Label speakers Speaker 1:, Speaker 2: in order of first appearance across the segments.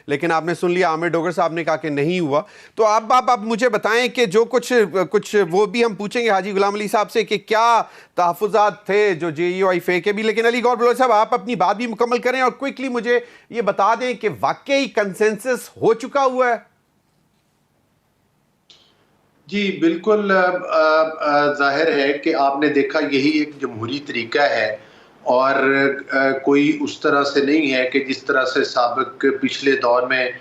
Speaker 1: लेकिन आपने सुन लिया आमिर डोगर साहब ने कहा कि नहीं हुआ। तो आप मुझे बताएं कि जो कुछ वो भी हम पूछेंगे हाजी गुलाम अली साहब से कि क्या तहफ़्फ़ुज़ात थे जो JUIFA के भी, लेकिन अली गौर बलोच साहब आप अपनी बात भी मुकम्मल करें और क्विकली मुझे ये बता दें कि वाकई कंसेंसस हो चुका हुआ है।
Speaker 2: जी बिल्कुल, जाहिर है कि आपने देखा यही एक जमहूरी तरीका है और कोई उस तरह से नहीं है कि जिस तरह से साबिक पिछले दौर में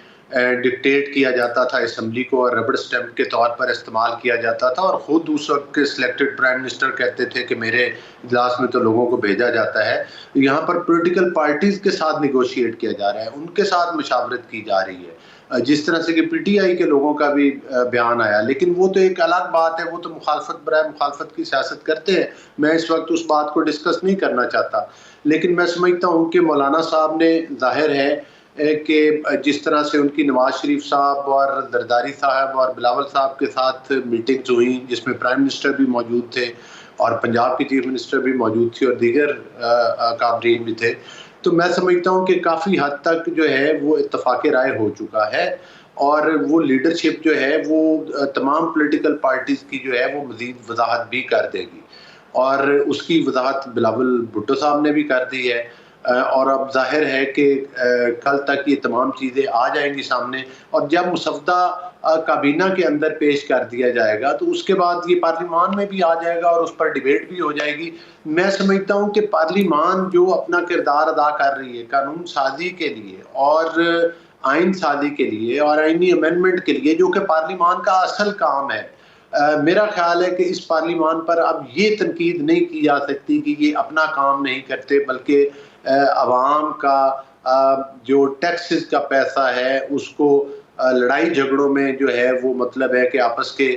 Speaker 2: डिक्टेट किया जाता था असम्बली को और रबड़ स्टैम्प के तौर पर इस्तेमाल किया जाता था और ख़ुद उस वक्त के सिलेक्टेड प्राइम मिनिस्टर कहते थे कि मेरे इजलास में तो लोगों को भेजा जाता है। यहाँ पर पॉलिटिकल पार्टीज़ के साथ निगोशिएट किया जा रहा है, उनके साथ मशावरत की जा रही है, जिस तरह से कि PTI के लोगों का भी बयान आया। लेकिन वो तो एक अलग बात है, वो तो मुखालफत बराए मुखालफत की सियासत करते हैं, मैं इस वक्त उस बात को डिस्कस नहीं करना चाहता। लेकिन मैं समझता हूँ कि मौलाना साहब ने जाहिर है कि जिस तरह से उनकी नवाज शरीफ साहब और जरदारी साहब और बिलावल साहब के साथ मीटिंग्स हुई जिसमें प्राइम मिनिस्टर भी मौजूद थे और पंजाब की चीफ मिनिस्टर भी मौजूद थी और दीगर काबरीन भी थे, तो मैं समझता हूँ कि काफ़ी हद तक जो है वो इत्तफाक़ राय हो चुका है और वो लीडरशिप जो है वो तमाम पॉलिटिकल पार्टीज़ की जो है वो मज़ीद वजाहत भी कर देगी और उसकी वजाहत बिलावल भुट्टो साहब ने भी कर दी है। और अब जाहिर है कि कल तक ये तमाम चीज़ें आ जाएंगी सामने और जब मुसवदा काबीना के अंदर पेश कर दिया जाएगा तो उसके बाद ये पार्लिमान में भी आ जाएगा और उस पर डिबेट भी हो जाएगी। मैं समझता हूँ कि पार्लिमान जो अपना किरदार अदा कर रही है कानून साजी के लिए और आइन साजी के लिए और आइनी अमेंडमेंट के लिए, जो कि पार्लिमान का असल काम है, मेरा ख्याल है कि इस पार्लिमान पर अब ये तनकीद नहीं की जा सकती कि ये अपना काम नहीं करते, बल्कि अवाम का जो टैक्सेस का पैसा है उसको लड़ाई झगड़ों में जो है वो मतलब है कि आपस के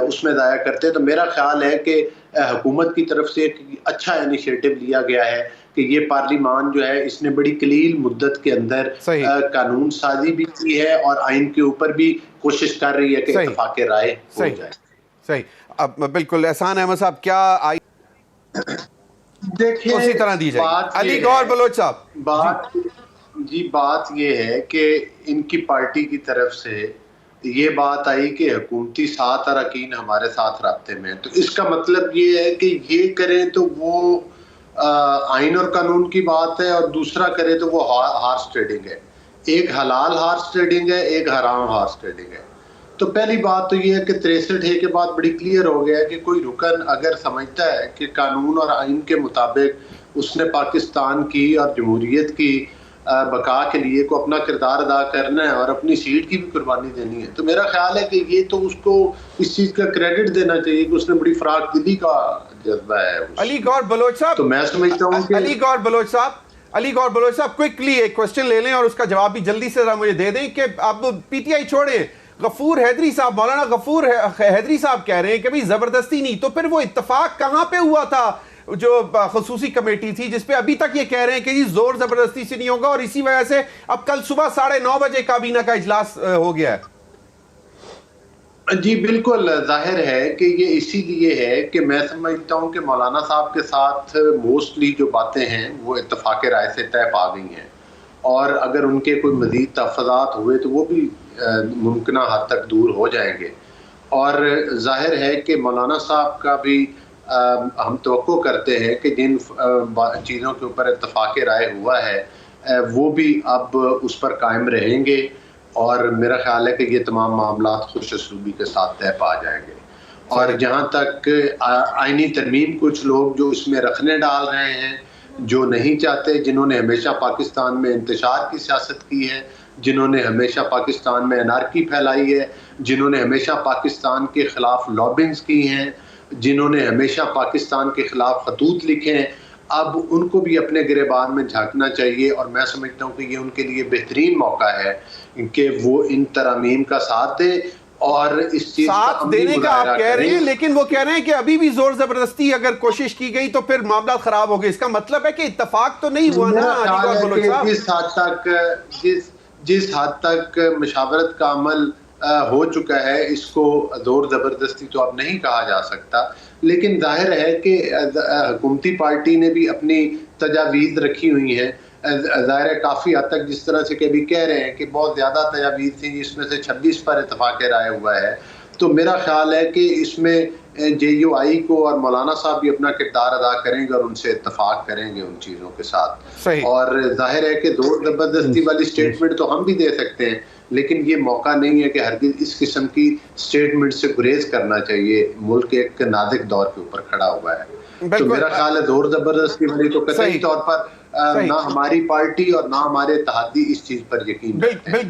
Speaker 2: उसमें ज़ाया करते हैं। तो मेरा ख्याल है कि हुकूमत की तरफ से एक अच्छा इनिशिएटिव लिया गया है कि ये पार्लिमान जो है इसने बड़ी कलील मुद्दत के अंदर कानून साजी भी की है और आइन के ऊपर भी कोशिश कर रही है कि इत्तफाक़ राय हो जाए।
Speaker 1: सही, अब बिल्कुल एहसान अहमद साहब क्या आई
Speaker 2: देखिए
Speaker 1: उसी तरह दी जाएगी। अली गौर बलोच साहब
Speaker 2: बात ये है कि इनकी पार्टी की तरफ से ये बात आई कि हुकूमती 7 अरकान हमारे साथ राब्ते में, तो इसका मतलब ये है कि ये करें तो वो आइन और कानून की बात है और दूसरा करें तो वो हार्स ट्रेडिंग है। एक हलाल हार्स ट्रेडिंग है, एक हराम हार्स ट्रेडिंग है। तो पहली बात तो ये है कि 63 के बाद बड़ी क्लियर हो गया है कि कोई रुकन अगर समझता है कि कानून और आइन के मुताबिक उसने पाकिस्तान की और जमहूरियत की बका के लिए को अपना किरदार अदा करना है और अपनी सीट की भी कुर्बानी देनी है, तो मेरा ख्याल है कि ये तो उसको इस चीज़ का क्रेडिट देना चाहिए कि उसने बड़ी फराक दिली का जज्बा है।
Speaker 1: अली गौर बलोच साहब,
Speaker 2: तो मैं समझता हूँ कि
Speaker 1: अली गौर बलोच साहब क्विकली एक क्वेश्चन ले लें और उसका जवाब भी जल्दी से मुझे दे दें कि आप PTI छोड़े, गफूर हैदरी साहब, मौलाना गफूर हैदरी साहब कह रहे हैं कि भाई जबरदस्ती नहीं, तो फिर वो इत्तफाक कहां पे हुआ था जो खसूसी कमेटी थी जिसपे अभी तक ये कह रहे हैं कि जी जोर जबरदस्ती से नहीं होगा और इसी वजह से अब कल सुबह 9:30 बजे काबीना का इजलास हो गया है।
Speaker 2: जी बिल्कुल, जाहिर है कि ये इसीलिए है कि मैं समझता हूँ कि मौलाना साहब के साथ मोस्टली जो बातें हैं वो इत्तफाक़ राय से तय पा गई हैं और अगर उनके कोई मज़ीद तहफ़्फ़ुज़ात हुए तो वो भी मुमकिना हद तक दूर हो जाएंगे और जाहिर है कि मौलाना साहब का भी हम तवक्को करते हैं कि जिन चीज़ों के ऊपर इत्तफाक़ राय हुआ है वो भी अब उस पर कायम रहेंगे और मेरा ख्याल है कि ये तमाम मामलात खुश असलूबी के साथ तय पा जाएंगे। और जहाँ तक आइनी तरमीम कुछ लोग जो इसमें रखने डाल रहे हैं, जो नहीं चाहते, जिन्होंने हमेशा पाकिस्तान में इंतशार की सियासत की है, जिन्होंने हमेशा पाकिस्तान में अनारकी फैलाई है, जिन्होंने हमेशा पाकिस्तान के ख़िलाफ़ लॉबिंग्स की हैं, जिन्होंने हमेशा पाकिस्तान के ख़िलाफ़ खतूत लिखे हैं, अब उनको भी अपने गिरेबान में झांकना चाहिए और मैं समझता हूँ कि ये उनके लिए बेहतरीन मौका है कि वो इन तरमीम का साथ दें और इस चीज़
Speaker 1: साथ देने का आप कह रहे हैं, लेकिन वो कह रहे हैं कि अभी भी जोर जबरदस्ती अगर कोशिश की गई तो फिर मामला खराब हो गया। इसका मतलब है कि इत्तफाक तो नहीं हुआ ना।
Speaker 2: जिस हद तक मशावरत का अमल हो चुका है, इसको जोर ज़बरदस्ती तो अब नहीं कहा जा सकता, लेकिन जाहिर है कि हुकूमती पार्टी ने भी अपनी तजावीज़ रखी हुई हैं ज़ाहिर है काफ़ी हद तक जिस तरह से कि अभी कह रहे हैं कि बहुत ज़्यादा तजावीज़ थी जिसमें से 26 पर इत्तफाक़ राय हुआ है, तो मेरा ख़्याल है कि इसमें JUI को और मौलाना साहब भी अपना किरदार अदा करेंगे और उनसे इत्तफाक़ करेंगे उन चीज़ों के साथ। और ज़ाहिर है कि ज़ोर ज़बरदस्ती वाली स्टेटमेंट तो हम भी दे सकते हैं, लेकिन ये मौका नहीं है कि हरगिज़ इस किस्म की स्टेटमेंट से गुरेज़ करना चाहिए। मुल्क एक नाज़ुक दौर के ऊपर खड़ा हुआ है, तो मेरा ख्याल है ज़ोर ज़बरदस्ती वाली तो कतई तौर पर ना हमारी पार्टी और ना हमारे इत्तेहादी इस चीज़ पर यकीन रखते हैं।